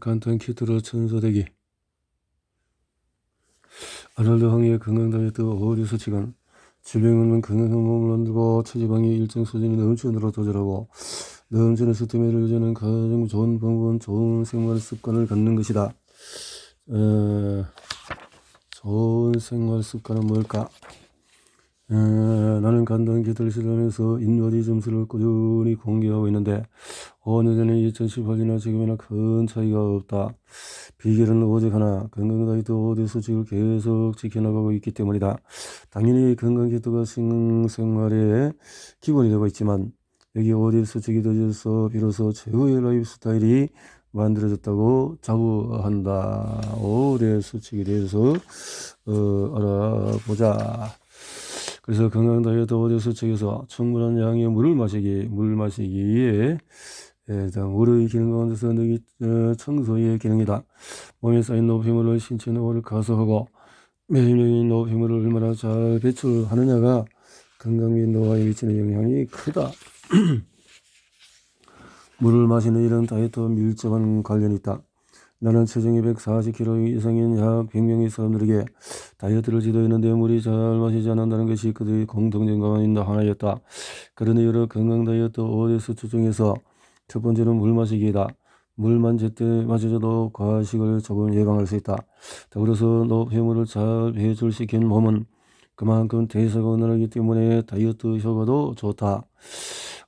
간단 키트로 천소대기. 아놀드 황의 건강 다이어트 어류 수칙은 질병 없는 건강한 몸을 만들고 체지방이 일정 수준이 넘치도록 조절하고 넘치는 스트레스를 유지하는 가장 좋은 방법은 좋은 생활 습관을 갖는 것이다. 좋은 생활 습관은 뭘까? 나는 간단 기타를 실험해서 인버디 점수를 꾸준히 공개하고 있는데 5년 전에 2018년이나 지금이나 큰 차이가 없다. 비결은 오직 하나, 건강 다이어트 5대 수칙을 계속 지켜나가고 있기 때문이다. 당연히 건강 기타가 생활의 기본이 되고 있지만 여기 5대 수칙이 더해져서 비로소 최고의 라이프 스타일이 만들어졌다고 자부한다. 5대 수칙에 대해서 알아보자. 그래서 건강 다이어트 5대 수칙에서 충분한 양의 물을 마시기에 물의 기능 가운데서 뇌기 청소의 기능이다. 몸에 쌓인 노폐물을 신체 노화를 가소하고 매일매일 노폐물을 얼마나 잘 배출하느냐가 건강 및 노화에 미치는 영향이 크다. 물을 마시는 일은 다이어트와 밀접한 관련이 있다. 나는 체중이 140kg 이상인 약 100명의 사람들에게 다이어트를 지도했는데 물이 잘 마시지 않는다는 것이 그들의 공통점 가운데 하나였다. 그런 이유로 건강 다이어트 5대 수칙 중에서 첫 번째는 물 마시기이다. 물만 제때 마셔도 과식을 조금 예방할 수 있다. 더불어서 노폐물을 잘 배출시킨 몸은 그만큼 대사가 원활하기 때문에 다이어트 효과도 좋다.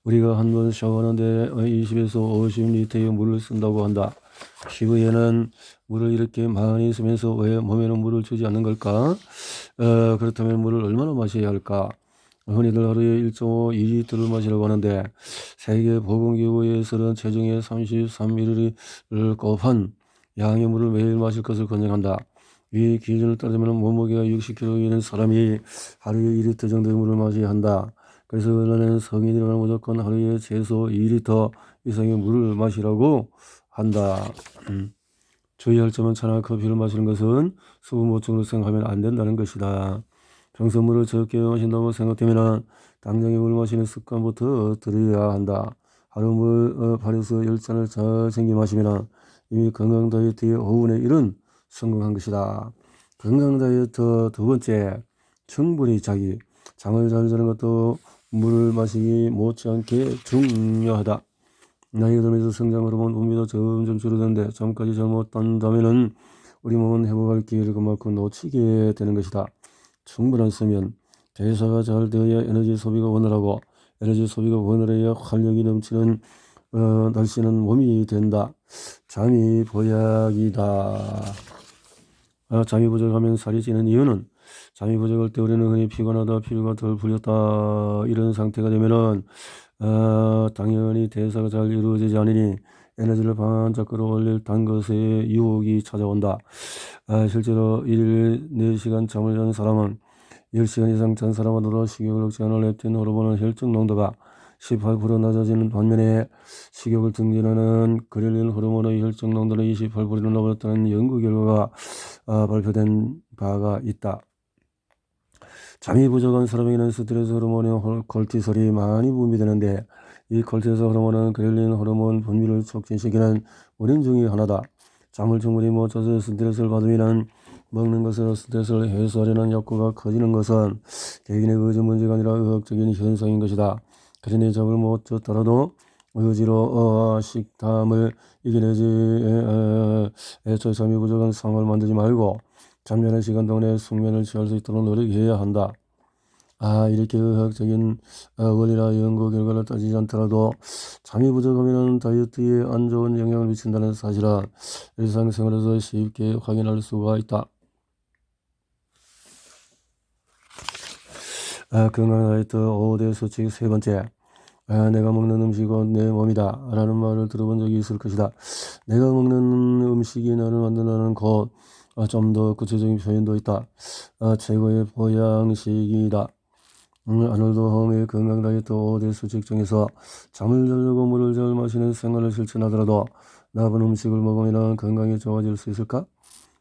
우리가 한 번 샤워하는데 20에서 50리터의 물을 쓴다고 한다. 피부에는 물을 이렇게 많이 쓰면서 왜 몸에는 물을 주지 않는 걸까? 그렇다면 물을 얼마나 마셔야 할까? 흔히들 하루에 1.5-2리터를 마시라고 하는데 세계보건기구에서는 체중의 33ml를 곱한 양의 물을 매일 마실 것을 권장한다. 이 기준을 따르면 몸무게가 60kg 이는 사람이 하루에 2리터 정도의 물을 마셔야 한다. 그래서 나는 성인이라면 무조건 하루에 최소 2리터 이상의 물을 마시라고 한다. 주의할 점은 차나 커피를 마시는 것은 수분 보충으로 생각하면 안 된다는 것이다. 평소 물을 적게 마신다고 생각되면 당장에 물 마시는 습관부터 들여야 한다. 하루 물 8에서 10잔을 잘 챙겨 마시면 이미 건강 다이어트의 5분의 1은 성공한 것이다. 건강 다이어트 두 번째, 충분히 자기. 잠을 잘 자는 것도 물을 마시기 못지않게 중요하다. 나이가 들면서 성장 호르몬 분비도 점점 줄어드는데 잠까지 잘못한다면 우리 몸은 회복할 기회를 그만큼 놓치게 되는 것이다. 충분한 수면, 대사가 잘 되어야 에너지 소비가 원활하고 에너지 소비가 원활해야 활력이 넘치는 날씬한 몸이 된다. 잠이 보약이다. 잠이 부족하면 살이 찌는 이유는 잠이 부족할 때 우리는 흔히 피곤하다, 피로가 덜 풀렸다 이런 상태가 되면은 당연히 대사가 잘 이루어지지 않으니 에너지를 반짝 끌어올릴 단 것에 유혹이 찾아온다. 실제로 일일 4시간 잠을 자는 사람은 10시간 이상 잔 사람보다 식욕을 억제하는 렙틴 호르몬의 혈중 농도가 18% 낮아지는 반면에 식욕을 증진하는 그렐린 호르몬의 혈중 농도는 28% 높아졌다는 연구 결과가 발표된 바가 있다. 잠이 부족한 사람에게는 스트레스 호르몬인 콜티솔이 많이 분비되는데 이 콜티솔 호르몬은 그렐린 호르몬 분비를 촉진시키는 원인 중의 하나다. 잠을 충분히 못 자서 스트레스를 받으면 먹는 것으로 스트레스를 해소하려는 욕구가 커지는 것은 개인의 의지 문제가 아니라 의학적인 현상인 것이다. 그러니 잠을 못 잤더라도 의지로 식탐을 이겨내지 애초에 잠이 부족한 상황을 만들지 말고 잠자는 시간 동안에 숙면을 취할 수 있도록 노력해야 한다. 이렇게 의학적인 원리나 연구 결과를 따지지 않더라도 잠이 부족하면 다이어트에 안 좋은 영향을 미친다는 사실은 일상생활에서 쉽게 확인할 수가 있다. 건강 다이어트 5대 수칙 세 번째. 내가 먹는 음식은 내 몸이다 라는 말을 들어본 적이 있을 것이다. 내가 먹는 음식이 나를 만든다는 것, 좀 더 구체적인 표현도 있다. 최고의 보양식이다. 아놀드 홈의 건강 다이어트 5대 수칙 중에서 잠을 잘 자고 물을 잘 마시는 생활을 실천하더라도 나쁜 음식을 먹으면 건강이 좋아질 수 있을까?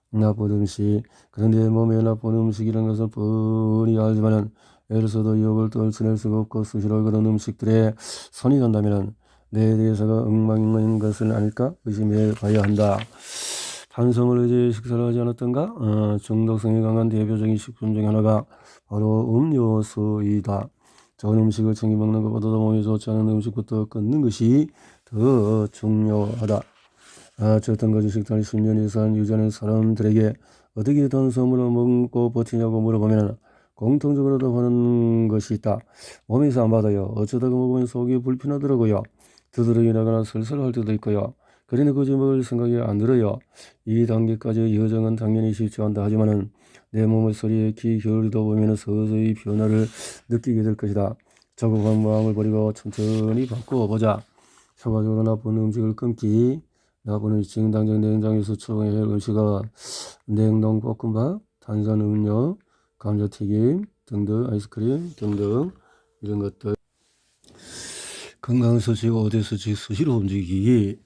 나쁜 음식, 그런데 몸에 나쁜 음식이라는 것을 뻔히 알지만은 애를 써도 유혹을 떨쳐낼 수가 없고 수시로 그런 음식들에 손이 간다면 내 대사가 엉망인 것은 아닐까 의심해 봐야 한다. 탄수화물 의제 식사를 하지 않았던가? 중독성이 강한 대표적인 식품 중 하나가 바로 음료수이다. 좋은 음식을 챙겨 먹는 것보다도 몸에 좋지 않은 음식부터 끊는 것이 더 중요하다. 저탄 가지 식단을 10년 이상 유지하는 사람들에게 어떻게 탄수화물을 먹고 버티냐고 물어보면 공통적으로 답하는 것이 있다. 몸에서 안 받아요. 어쩌다가 먹으면 속이 불편하더라고요. 두드러기 나거나 설설할 때도 있고요. 그러니 굳이 먹을 생각이 안 들어요. 이 단계까지 여정은 당연히 쉽지 않다 하지만은 내 몸의 소리에 귀 기울이다 보면 서서히 변화를 느끼게 될 것이다. 조급한 마음을 버리고 천천히 바꿔보자. 결과적으로 나쁜 음식을 끊기. 나쁜 음식 당장 냉장에서 추가해 음식은 냉동 볶음밥, 탄산음료, 감자튀김 등등 아이스크림 등등 이런 것들. 건강수칙, 5대 수칙, 수시로 움직이기.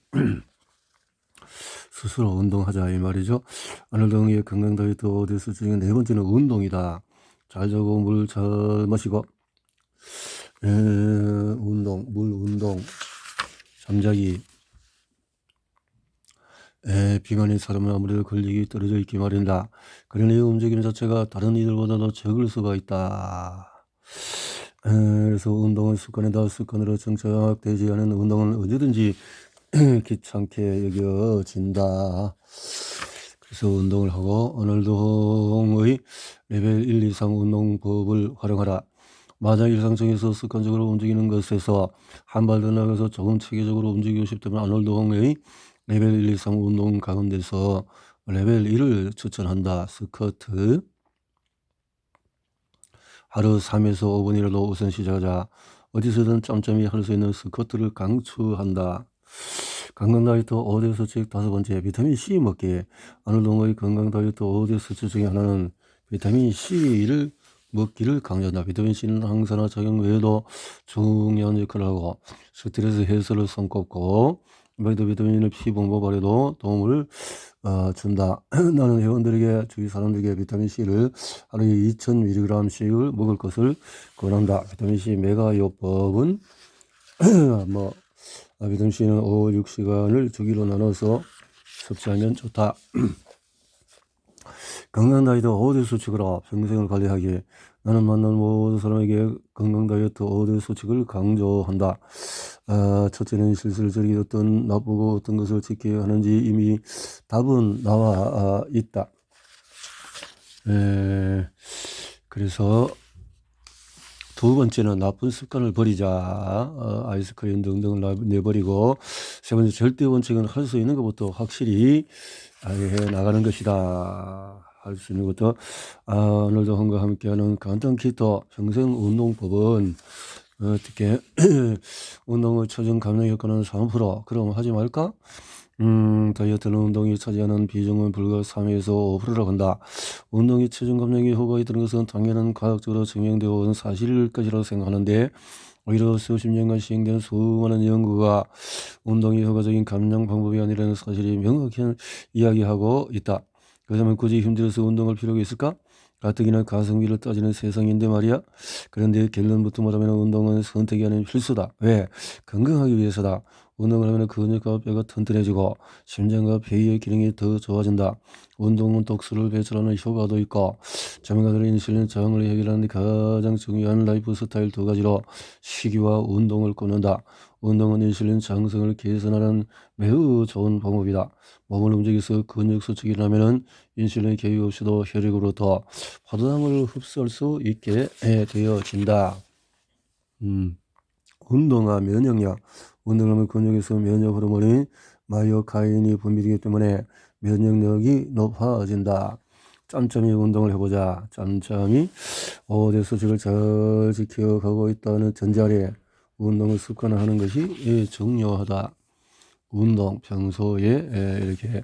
스스로 운동하자 이 말이죠. 아놀드의 건강 다이어트 5대 수칙의 네 번째는 운동이다. 잘 자고 물 잘 마시고 물 운동, 잠자기. 비만인 사람은 아무래도 걸리기 떨어져 있기 마련이다. 그러니 움직임 자체가 다른 이들보다도 적을 수가 있다. 그래서 운동은 습관이다. 습관으로 정착되지 않은 운동은 언제든지 귀찮게 여겨진다. 그래서 운동을 하고 아놀드의 레벨 1 이상 운동법을 활용하라. 만약 일상적에서 습관적으로 움직이는 것에서 한 발 더 나가서 조금 체계적으로 움직이고 싶다면 아놀드의 레벨 1 이상 운동 가운데서 레벨 1을 추천한다. 스쿼트. 하루 3에서 5분이라도 우선 시작하자. 어디서든 짬짬이 할 수 있는 스쿼트를 강추한다. 건강 다이어트 5대 수칙 5번째, 비타민 C 먹기. 아놀드의 건강 다이어트 5대 수칙 중에 하나는 비타민 C를 먹기를 강조한다. 비타민 C는 항산화 작용 외에도 중요한 역할을 하고 스트레스 해소를 손꼽고 비타민은 피 공급 발에도 도움을 준다. 나는 회원들에게 주위 사람들에게 비타민 C를 하루에 2000mg씩을 먹을 것을 권한다. 비타민 C 메가요법은 비타민 C는 5, 6시간을 주기로 나눠서 섭취하면 좋다. 건강 다이어트 5대 수칙으로 평생을 관리하기. 나는 만나는 모든 사람에게 건강 다이어트 5대 수칙을 강조한다. 첫째는 실수를 저리기 어떤 나쁘고 어떤 것을 지켜야 하는지 이미 답은 나와 있다. 그래서 두 번째는 나쁜 습관을 버리자. 아이스크림 등등을 내버리고, 세 번째 절대 원칙은 할 수 있는 것부터 확실히 해 나가는 것이다. 할 수 있는 것도 오늘도 한과 함께하는 간단 키토 평생 운동법은 어떻게 운동의 최종 감량 효과는 3%. 그럼 하지 말까? 다이어트는 운동이 차지하는 비중은 불과 3에서 5%라고 한다. 운동이 체중 감량에 효과가 있다는 것은 당연한 과학적으로 증명되어 온 사실일 것이라고 생각하는데 오히려 수십 년간 시행된 수많은 연구가 운동이 효과적인 감량 방법이 아니라는 사실이 명확히 이야기하고 있다. 그렇다면 굳이 힘들어서 운동할 필요가 있을까? 가뜩이나 가성비를 따지는 세상인데 말이야. 그런데 결론부터 말하면 운동은 선택이 아닌 필수다. 왜? 건강하기 위해서다. 운동을 하면 근육과 뼈가 튼튼해지고 심장과 폐의 기능이 더 좋아진다. 운동은 독소를 배출하는 효과도 있고 전문가들은 인슐린 저항을 해결하는 데 가장 중요한 라이프 스타일 두 가지로 식이와 운동을 꼽는다. 운동은 인슐린 저항성을 개선하는 매우 좋은 방법이다. 몸을 움직여서 근육 수축이 나면은 인슐린 개입 없이도 혈액으로부터 포도당을 흡수할 수 있게 되어진다. 운동과 면역력. 운동하면 근육에서 면역 호르몬인 마이오카인이 분비되기 때문에 면역력이 높아진다. 짬짬이 운동을 해보자. 짬짬이 5대 수칙을 잘 지켜가고 있다는 전제하에 운동을 습관화하는 것이 중요하다. 운동 평소에 이렇게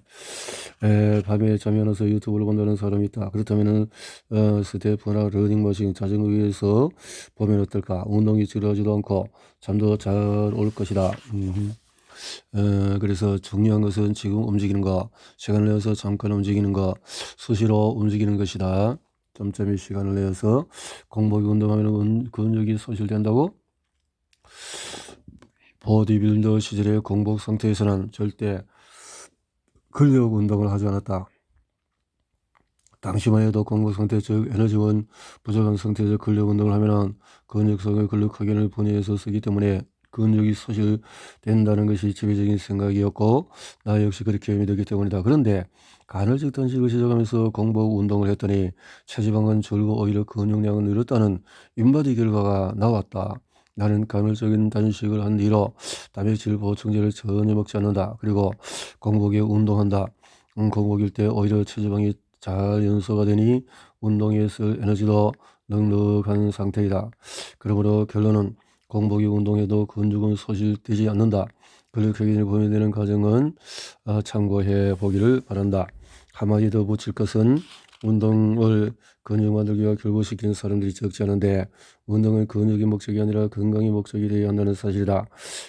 밤에 잠이 안 와서 유튜브를 본다는 사람이 있다. 그렇다면은 스태프나 러닝머신, 자전거 위에서 보면 어떨까? 운동이 지루하지도 않고 잠도 잘 올 것이다. 그래서 중요한 것은 지금 움직이는 거, 시간을 내서 잠깐 움직이는 거, 수시로 움직이는 것이다. 점점이 시간을 내서 공복에 운동하면 근육이 소실된다고? 보디빌더 시절의 공복 상태에서는 절대 근력 운동을 하지 않았다. 당시만 해도 공복 상태, 즉 에너지원 부족한 상태에서 근력 운동을 하면은 근육성의 근력 확인을 분해해서 쓰기 때문에 근육이 소실된다는 것이 지배적인 생각이었고 나 역시 그렇게 믿었기 때문이다. 그런데 간헐적 단식을 시작하면서 공복 운동을 했더니 체지방은 줄고 오히려 근육량은 늘었다는 인바디 결과가 나왔다. 나는 간헐적인 단식을 한 뒤로 단백질 보충제를 전혀 먹지 않는다. 그리고 공복에 운동한다. 공복일 때 오히려 체지방이 잘 연소가 되니 운동에 쓸 에너지도 넉넉한 상태이다. 그러므로 결론은 공복이 운동해도 근육은 소실되지 않는다. 근력 획인이 고민되는 과정은 참고해 보기를 바란다. 한마디 더 붙일 것은 운동을 근육 만들기와 결부시키는 사람들이 적지 않은데 운동은 근육이 목적이 아니라 건강이 목적이 되어야 한다는 사실이다.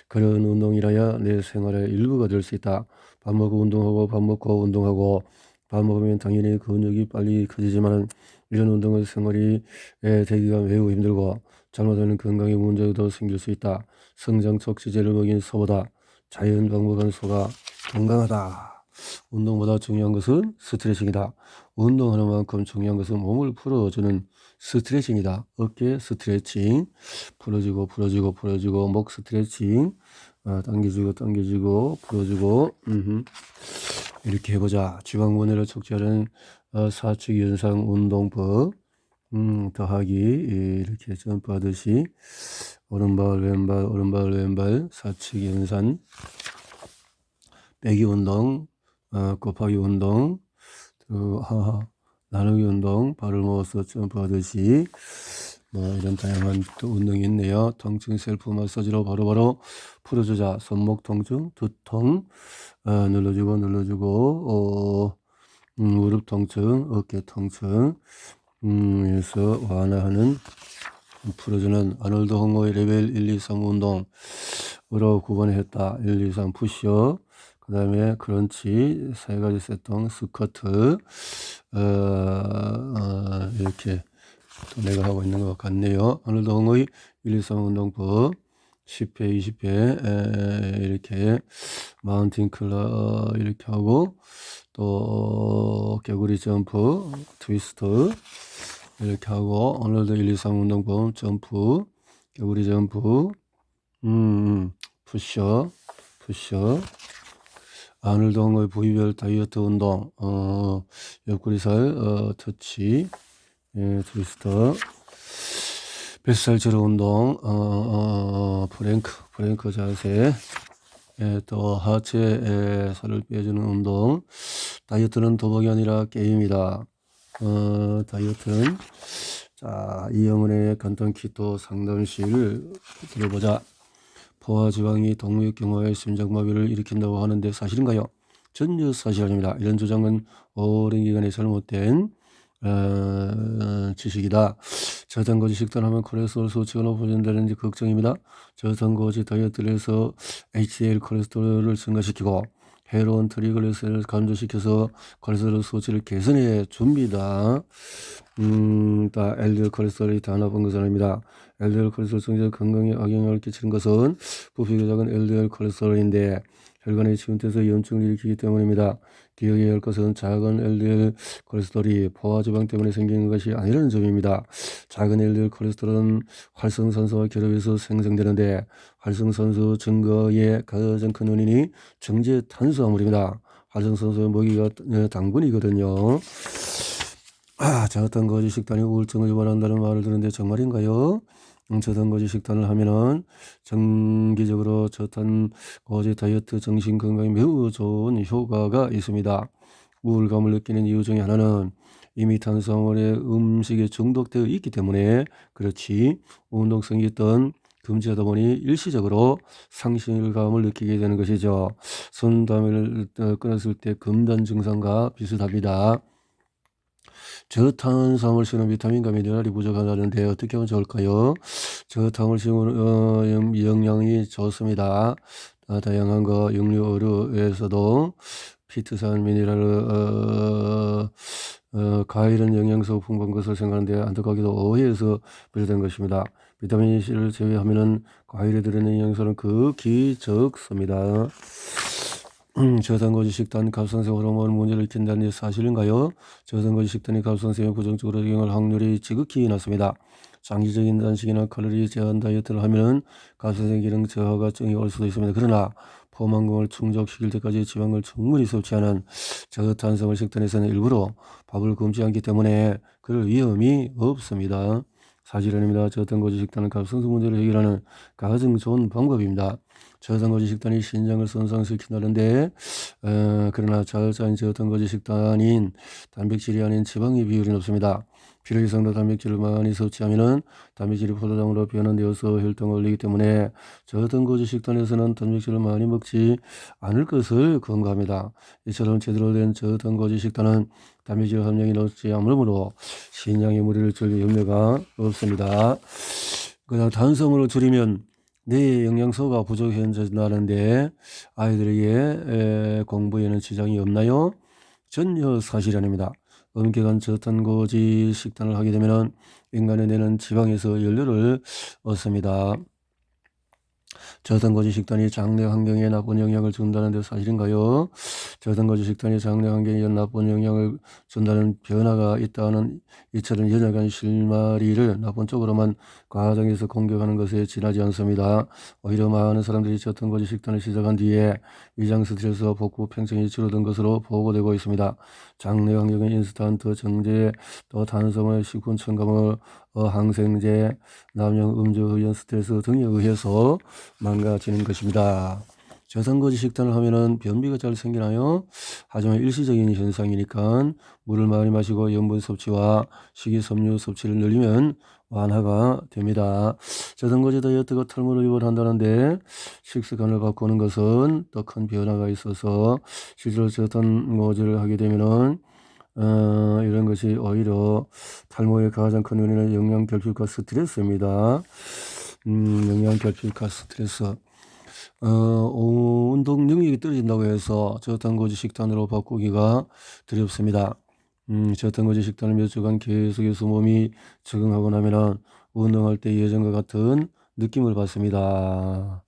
그런 운동이라야 내 생활의 일부가 될 수 있다. 밥 먹고 운동하고 밥 먹고 운동하고 밥 먹으면 당연히 근육이 빨리 커지지만 이런 운동은 생활이 되기가 매우 힘들고 잘못하면 건강에 문제도 생길 수 있다. 성장 촉진제를 먹인 소보다 자연 방법한 소가 건강하다. 운동보다 중요한 것은 스트레칭이다. 운동하는 만큼 중요한 것은 몸을 풀어주는 스트레칭이다. 어깨 스트레칭, 풀어주고 목 스트레칭, 당겨주고 풀어주고 이렇게 해보자. 지방분해를 촉진하는 사측 연상 운동법. 더하기 이렇게 점프하듯이 오른발 왼발 사측 연산 빼기 운동, 곱하기 운동, 나누기 운동, 발을 모아서 점프하듯이 이런 다양한 또 운동이 있네요. 통증 셀프 마사지로 바로바로 풀어주자. 손목 통증, 두통 눌러주고 무릎 통증, 어깨 통증 에서 완화하는 풀어주는 아놀드 홍어의 레벨 1, 2, 3 운동으로 9번에 했다. 1, 2, 3 푸시업, 그 다음에 크런치, 3가지 세팅, 스쿼트 이렇게 또 내가 하고 있는 것 같네요. 아놀드 홍어의 1, 2, 3 운동법 10회, 20회 이렇게 마운틴 클라 이렇게 하고 또 개구리 점프, 트위스트 이렇게 하고 오늘도 1, 2, 3 운동법 점프, 개구리 점프, 푸시업, 아놀드 홍어의 부위별 다이어트 운동, 옆구리살 터치, 트위스터, 뱃살 제로 운동, 프랭크 자세, 또 하체 살을 빼주는 운동. 다이어트는 도박이 아니라 게임이다. 다이어트는 자, 이영은의 간단 키토 상담실을 들어보자. 포화지방이 동맥경화의 심장마비를 일으킨다고 하는데 사실인가요? 전혀 사실 아닙니다. 이런 주장은 오랜 기간에 잘못된 지식이다. 저탄고지 식단하면 콜레스테롤 수치가 높아진다는 걱정입니다. 저탄고지 다이어트를 해서 HDL 콜레스테롤을 증가시키고 해로운 트리글리세리드를 감소시켜서 콜레스테롤 수치를 개선해 줍니다. LDL 콜레스테롤이 다 나쁜 것은 아닙니다. LDL 콜레스테롤 성장 건강에 악영향을 끼치는 것은 부피가 작은 LDL 콜레스테롤인데 혈관에 침투해서 염증을 일으키기 때문입니다. 기억해야 할 것은 작은 LDL 콜레스테롤이 포화지방 때문에 생기는 것이 아니라는 점입니다. 작은 LDL 콜레스테롤은 활성산소와 결합해서 생성되는데 활성산소 증가의 가장 큰 원인이 정제 탄수화물입니다. 활성산소의 먹이가 당분이거든요. 저탄고지 식단이 우울증을 유발한다는 말을 듣는데 정말인가요? 저탄고지 식단을 하면은 정기적으로 저탄고지 다이어트 정신 건강에 매우 좋은 효과가 있습니다. 우울감을 느끼는 이유 중에 하나는 이미 탄수화물의 음식에 중독되어 있기 때문에 그렇지. 운동성이 있던 금지하다 보니 일시적으로 상실감을 느끼게 되는 것이죠. 손담을 끊었을 때 금단 증상과 비슷합니다. 저탄수화물 씨는 비타민과 미네랄이 부족하다는데 어떻게 하면 좋을까요? 저탄수화물 씨는 영양이 좋습니다. 다양한 거 육류 어류에서도 피트산 미네랄 과일은 영양소 풍부한 것을 생각하는데 안타깝게도 오해에서 비롯된 것입니다. 비타민 C를 제외하면은 과일에 들어있는 영양소는 극히 적습니다. 저탄고지 식단 갑상선 호르몬 문제를 일으킨다는 게 사실인가요? 저탄고지 식단이 갑상선에 부정적으로 작용할 확률이 지극히 낮습니다. 장기적인 단식이나 칼로리 제한 다이어트를 하면 갑상선 기능 저하가증이 올 수도 있습니다. 그러나 포만감을 충족시킬 때까지 지방을 충분히 섭취하는 저탄수화물 식단에서는 일부러 밥을 굶지 않기 때문에 그럴 위험이 없습니다. 사실 아닙니다. 저탄고지 식단은 갑상선 문제를 해결하는 가장 좋은 방법입니다. 저탄고지 식단이 신장을 손상시킨다는데 그러나 잘 짜인 저탄고지 식단인 단백질이 아닌 지방의 비율이 높습니다. 필요 이상도 단백질을 많이 섭취하면 단백질이 포도당으로 변환되어서 혈당을 올리기 때문에 저탄고지 식단에서는 단백질을 많이 먹지 않을 것을 권고합니다. 이처럼 제대로 된 저탄고지 식단은 단백질 함량이 높지 않으므로 신장에 무리를 줄 염려가 없습니다. 그다음 탄수화물을 줄이면 뇌 영양소가 부족해진다는데 아이들에게 공부에는 지장이 없나요? 전혀 사실이 아닙니다. 엄격한 저탄고지 식단을 하게 되면 인간의 뇌는 지방에서 연료를 얻습니다. 저탄고지 식단이 장내 환경에 나쁜 영향을 준다는 데 사실인가요? 저탄고지 식단이 장내 환경에 나쁜 영향을 준다는 변화가 있다는 이처럼 연약한 실마리를 나쁜 쪽으로만 과장해서 공격하는 것에 지나지 않습니다. 오히려 많은 사람들이 저탄고지 식단을 시작한 뒤에 위장 스트레스와 복부 팽창이 줄어든 것으로 보고되고 있습니다. 장내 환경의 인스턴트 정제, 또 탄수화물, 식품 첨가물, 항생제, 남용 음주, 흡연, 스트레스 등에 의해서 망가지는 것입니다. 저탄고지 식단을 하면은 변비가 잘 생기나요? 하지만 일시적인 현상이니까 물을 많이 마시고 염분 섭취와 식이섬유 섭취를 늘리면 완화가 됩니다. 저탄고지 다이어트가 탈모를 유발한다는데 식습관을 바꾸는 것은 더 큰 변화가 있어서 실제로 저탄고지를 하게 되면은 이런 것이 오히려 탈모의 가장 큰 원인은 영양결핍과 스트레스입니다. 영양결핍과 스트레스. 운동 능력이 떨어진다고 해서 저탄고지 식단으로 바꾸기가 두렵습니다. 저탄고지 식단을 몇 주간 계속해서 몸이 적응하고 나면은 운동할 때 예전과 같은 느낌을 받습니다.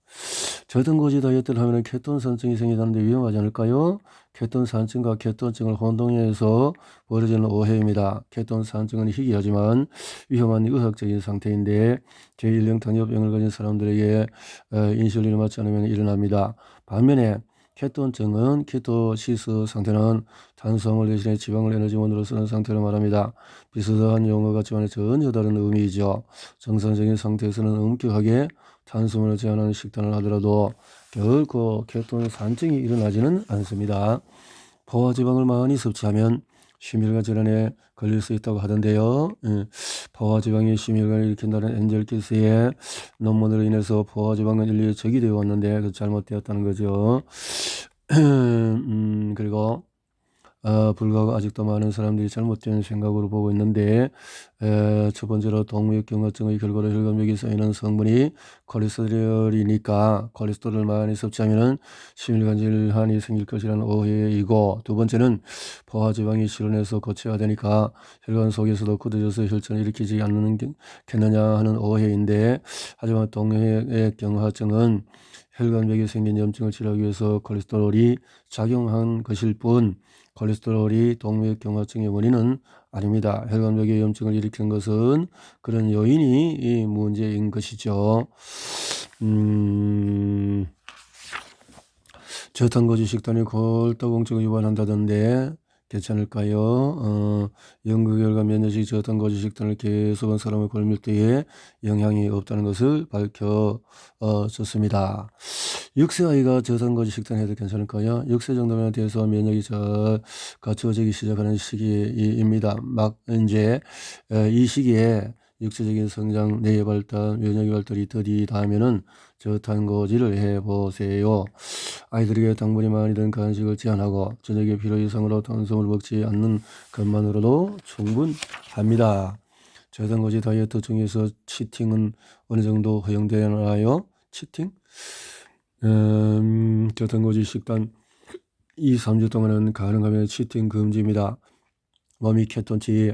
저탄고지 다이어트를 하면 케톤산증이 생기다는데 위험하지 않을까요? 케톤산증과 케톤증을 혼동해서 벌어지는 오해입니다. 케톤산증은 희귀하지만 위험한 의학적인 상태인데 제1형 당뇨병을 가진 사람들에게 인슐린을 맞지 않으면 일어납니다. 반면에 케톤증은 키토시스 상태는 탄수화물 대신에 지방을 에너지원으로 쓰는 상태를 말합니다. 비슷한 용어 같지만 전혀 다른 의미이죠. 정상적인 상태에서는 엄격하게 탄수화물을 제한하는 식단을 하더라도 결코 케톤산증이 일어나지는 않습니다. 포화지방을 많이 섭취하면 심혈관 질환에 걸릴 수 있다고 하던데요. 포화지방이 심혈관을 일으킨다는 엔젤키스의 논문으로 인해서 포화지방은 인류의 적이 되어 왔는데 그 잘못되었다는 거죠. 그리고 불구하고 아직도 많은 사람들이 잘못된 생각으로 보고 있는데 첫 번째로 동맥경화증의 결과로 혈관벽에 쌓이는 성분이 콜레스테롤이니까 콜레스테롤을 많이 섭취하면 심혈관 질환이 생길 것이라는 오해이고, 두 번째는 포화지방이 실온에서 고체화되니까 혈관 속에서도 굳어져서 혈전을 일으키지 않겠느냐 하는 오해인데, 하지만 동맥경화증은 혈관벽에 생긴 염증을 치료하기 위해서 콜레스테롤이 작용한 것일 뿐 콜레스테롤이 동맥경화증의 원인은 아닙니다. 혈관벽에 염증을 일으키는 것은 그런 요인이 문제인 것이죠. 저탄고지 식단이 골다공증을 유발한다던데 괜찮을까요? 연구 결과 면역식 저탄고지 식단을 계속한 사람의 골밀도에 영향이 없다는 것을 밝혀졌습니다. 6세 아이가 저탄고지 식단 해도 괜찮을까요? 6세 정도면 돼서 면역이 잘 갖추어지기 시작하는 시기입니다. 막 이제 이 시기에 육체적인 성장, 뇌의 발달, 면역의 발달이 더디다면은 저탄고지를 해보세요. 아이들에게 당분이 많이 든 간식을 제한하고 저녁에 필요 이상으로 탄수화물을 먹지 않는 것만으로도 충분합니다. 저탄고지 다이어트 중에서 치팅은 어느 정도 허용되나요? 치팅? 저탄고지 식단 2-3주 동안은 가능하면 치팅 금지입니다. 몸이 케톤치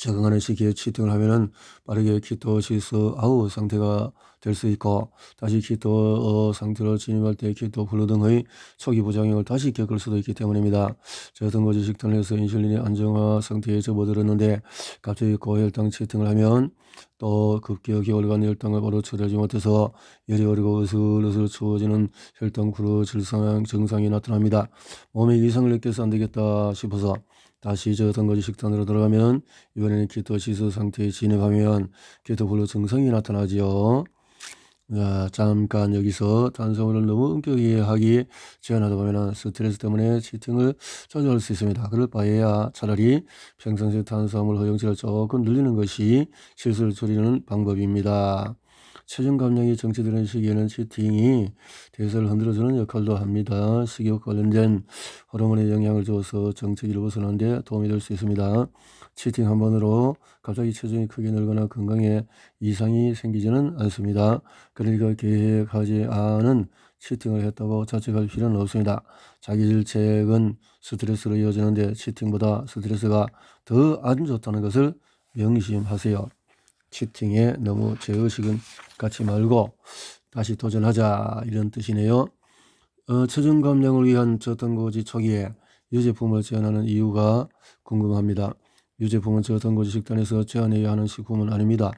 적응하는 시기에 치팅을 하면은 빠르게 키토시스 아웃 상태가 될 수 있고, 다시 키토 상태로 진입할 때 키토 플루 등의 초기 부작용을 다시 겪을 수도 있기 때문입니다. 저등고지 식단을 해서 인슐린이 안정화 상태에 접어들었는데 갑자기 고혈당 치팅을 하면 또 급격히 올라간 혈당을 바로 처리하지 못해서 열이 오르고 으슬으슬 추워지는 혈당 불호 증상이 나타납니다. 몸에 이상을 느껴서 안 되겠다 싶어서 다시 저등고지 식단으로 들어가면 이번에는 키토시스 상태에 진입하면 키토 플루 증상이 나타나지요. 잠깐 여기서 탄수화물을 너무 엄격하게 제한하다 보면 스트레스 때문에 치팅을 자주 할 수 있습니다. 그럴 바에야 차라리 평상시 탄수화물 허용치를 조금 늘리는 것이 실수를 줄이는 방법입니다. 체중 감량이 정체되는 시기에는 치팅이 대사를 흔들어주는 역할도 합니다. 식욕 관련된 호르몬에 영향을 줘서 정체기를 벗어나는 데 도움이 될 수 있습니다. 치팅 한 번으로 갑자기 체중이 크게 늘거나 건강에 이상이 생기지는 않습니다. 그러니까 계획하지 않은 치팅을 했다고 자책할 필요는 없습니다. 자기 질책은 스트레스로 이어지는데 치팅보다 스트레스가 더 안 좋다는 것을 명심하세요. 치팅에 너무 죄의식은 갖지 말고 다시 도전하자, 이런 뜻이네요. 체중 감량을 위한 저탄고지 초기에 유제품을 제한하는 이유가 궁금합니다. 유제품은 저탄고지 식단에서 제한해야 하는 식품은 아닙니다.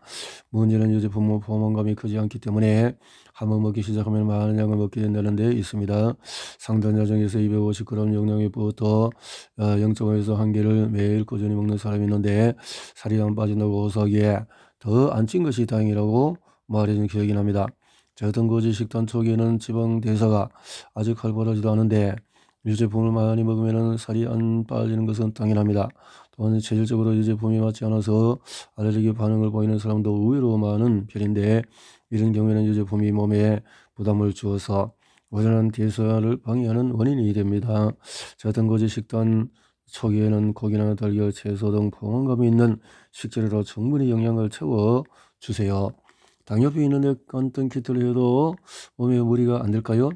문제는 유제품은 포만감이 크지 않기 때문에 한번 먹기 시작하면 많은 양을 먹게 된다는 데 있습니다. 상단 야정에서 250g 용량액부터 0.5에서 1개를 매일 꾸준히 먹는 사람이 있는데 살이 안 빠진다고 호소하기에 더 안 찐 것이 다행이라고 말해준 기억이 납니다. 저탄고지 식단 초기에는 지방 대사가 아직 활발하지도 않은데 유제품을 많이 먹으면 살이 안 빠지는 것은 당연합니다. 또한 체질적으로 유제품이 맞지 않아서 알레르기 반응을 보이는 사람도 의외로 많은 편인데 이런 경우에는 유제품이 몸에 부담을 주어서 원활한 대사를 방해하는 원인이 됩니다. 저탄고지 식단 초기에는 고기나 달걀, 채소 등 포만감이 있는 식재료로 충분히 영양을 채워주세요. 당뇨병이 있는데 어떤 키트를 해도 몸에 무리가 안 될까요?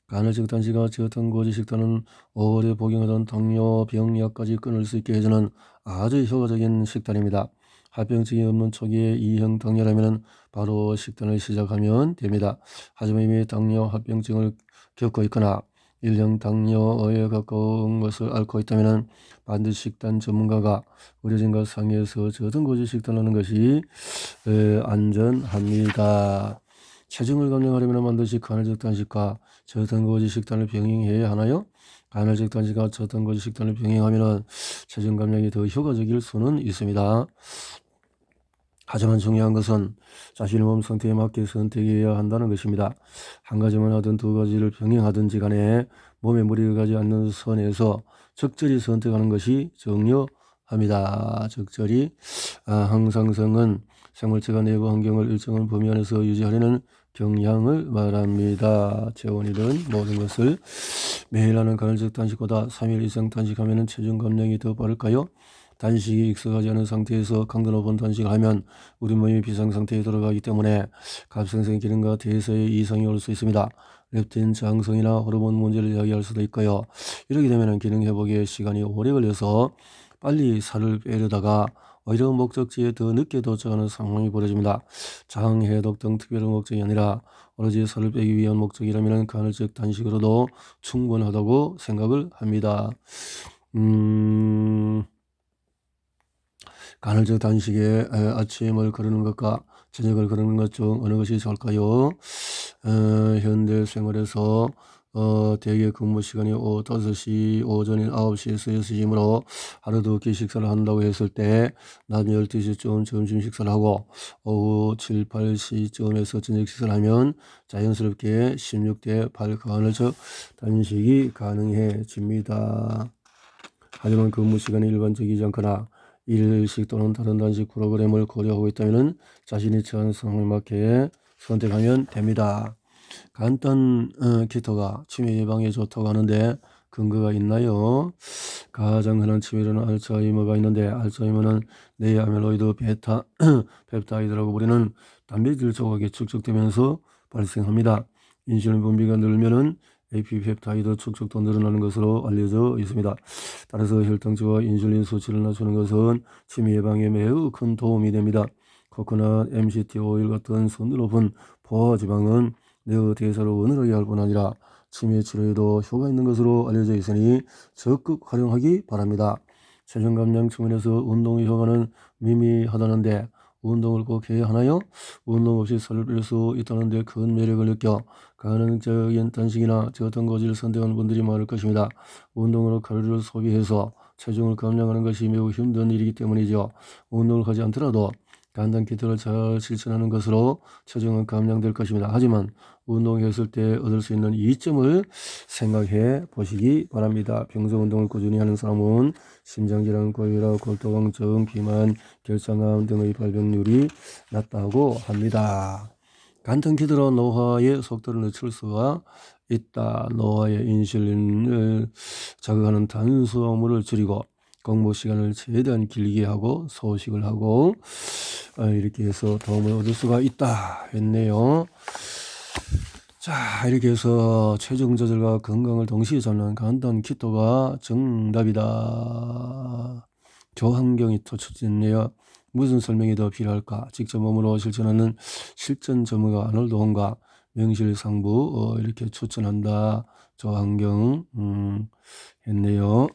간헐적 단식과 저탄고지 식단은 오래 복용하던 당뇨병 약까지 끊을 수 있게 해주는 아주 효과적인 식단입니다. 합병증이 없는 초기에 2형 당뇨라면 바로 식단을 시작하면 됩니다. 하지만 이미 당뇨 합병증을 겪고 있거나 1형 당뇨에 가까운 것을 앓고 있다면 반드시 식단 전문가가 의료진과 상의해서 저탄고지 식단하는 것이 안전합니다. 체중을 감량하려면 반드시 간헐적 단식과 저탄고지 식단을 병행해야 하나요? 간헐적 단식과 저탄고지 식단을 병행하면 체중 감량이 더 효과적일 수는 있습니다. 하지만 중요한 것은 자신의 몸 상태에 맞게 선택해야 한다는 것입니다. 한 가지만 하든 두 가지를 병행하든지 간에 몸에 무리가 가지 않는 선에서 적절히 선택하는 것이 중요합니다. 적절히. 항상성은 생물체가 내부 환경을 일정한 범위 안에서 유지하려는 경향을 말합니다. 체온이든 모든 것을 매일 하는 간헐적 단식보다 3일 이상 단식하면 체중 감량이 더 빠를까요? 단식이 익숙하지 않은 상태에서 강도 높은 단식을 하면 우리 몸이 비상상태에 들어가기 때문에 갑상선 기능과 대사에 이상이 올 수 있습니다. 렙틴 저항성이나 호르몬 문제를 야기할 수도 있고요. 이렇게 되면 기능 회복에 시간이 오래 걸려서 빨리 살을 빼려다가 오히려 목적지에 더 늦게 도착하는 상황이 벌어집니다. 장, 해독 등 특별한 목적이 아니라 오로지 살을 빼기 위한 목적이라면 간헐적 단식으로도 충분하다고 생각을 합니다. 간헐적 단식에 아침을 거르는 것과 저녁을 거르는 것 중 어느 것이 좋을까요? 현대 생활에서 대개 근무 시간이 오후 5시, 오전인 9시에서 6시이므로 하루 두 끼 식사를 한다고 했을 때 낮 12시쯤 점심 식사를 하고 오후 7, 8시쯤에서 저녁 식사를 하면 자연스럽게 16대 8 간헐적 단식이 가능해집니다. 하지만 근무 시간이 일반적이지 않거나 일식 또는 다른 단식 프로그램을 고려하고 있다면 자신이 처한 상황에 맞게 선택하면 됩니다. 간단 키토가 치매 예방에 좋다고 하는데 근거가 있나요? 가장 흔한 치매로는 알츠하이머가 있는데 알츠하이머는 뇌 아밀로이드 베타 펩타이드라고 부르는 단백질 조각이 축적되면서 발생합니다. 인슐린 분비가 늘면은 AP펩타이드 축적도 늘어나는 것으로 알려져 있습니다. 따라서 혈당치와 인슐린 수치를 낮추는 것은 치매 예방에 매우 큰 도움이 됩니다. 코코넛, MCT 오일 같은 순도 높은 포화지방은 뇌의 대사를 원활하게 할 뿐 아니라 치매 치료에도 효과 있는 것으로 알려져 있으니 적극 활용하기 바랍니다. 체중 감량 측면에서 운동의 효과는 미미하다는데 운동을 꼭 해야 하나요? 운동 없이 살을 뺄 수 있다는 데 큰 매력을 느껴 가능적인 단식이나 저탄고지를 선택하는 분들이 많을 것입니다. 운동으로 칼로리를 소비해서 체중을 감량하는 것이 매우 힘든 일이기 때문이죠. 운동을 하지 않더라도 간단 키토를 잘 실천하는 것으로 체중은 감량될 것입니다. 하지만 운동했을 때 얻을 수 있는 이점을 생각해 보시기 바랍니다. 평소 운동을 꾸준히 하는 사람은 심장질환, 고혈압, 골다공증, 비만, 결장암 등의 발병률이 낮다고 합니다. 간단 키토로 노화의 속도를 늦출 수가 있다. 노화의 인슐린을 자극하는 탄수화물을 줄이고 공복 시간을 최대한 길게 하고 소식을 하고 이렇게 해서 도움을 얻을 수가 있다 했네요. 자, 이렇게 해서 체중 조절과 건강을 동시에 잡는 간단 키토가 정답이다. 조한경이 터쳤네요. 무슨 설명이 더 필요할까? 직접 몸으로 실천하는 실전 전문가 아놀드 홍가 명실상부 이렇게 추천한다. 조한경 했네요.